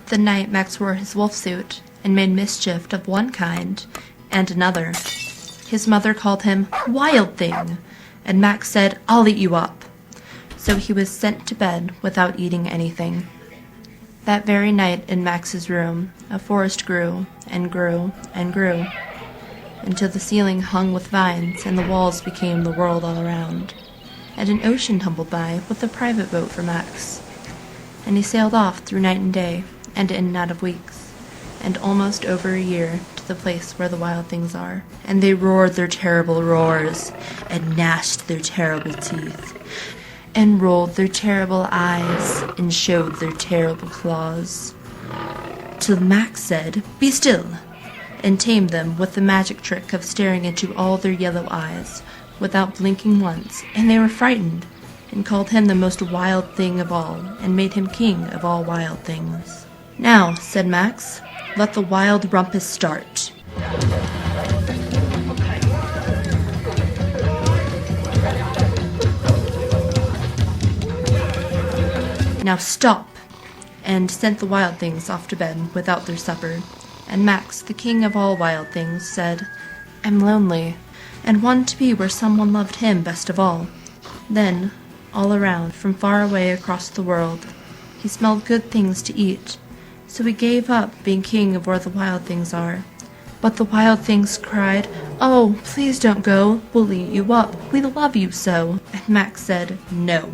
The night Max wore his wolf suit and made mischief of one kind and another. His mother called him Wild Thing, and Max said, "I'll eat you up." So he was sent to bed without eating anything. That very night in Max's room, a forest grew and grew and grew, until the ceiling hung with vines and the walls became the world all around. And an ocean tumbled by with a private boat for Max. And he sailed off through night and day, and in and out of weeks, and almost over a year, to the place where the wild things are. And they roared their terrible roars, and gnashed their terrible teeth, and rolled their terrible eyes, and showed their terrible claws, till Max said, "Be still," and tamed them with the magic trick of staring into all their yellow eyes, without blinking once, and they were frightened, and called him the most wild thing of all, and made him king of all wild things. "Now," said Max, "let the wild rumpus start." "Now stop!" and sent the wild things off to bed without their supper. And Max, the king of all wild things, said, "I'm lonely, and wanted to be where someone loved him best of all." Then, all around, from far away across the world, he smelled good things to eat, so he gave up being king of where the wild things are. But the wild things cried, "Oh, please don't go, we'll eat you up, we love you so." And Max said, "No."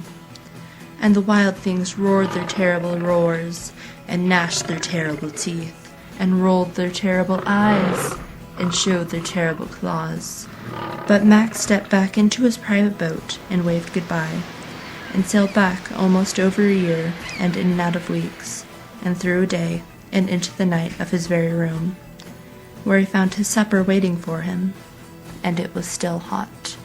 And the wild things roared their terrible roars, and gnashed their terrible teeth, and rolled their terrible eyes, and showed their terrible claws. But Max stepped back into his private boat and waved goodbye, and sailed back almost over a year, and in and out of weeks, and through a day, and into the night of his very room, where he found his supper waiting for him, and it was still hot.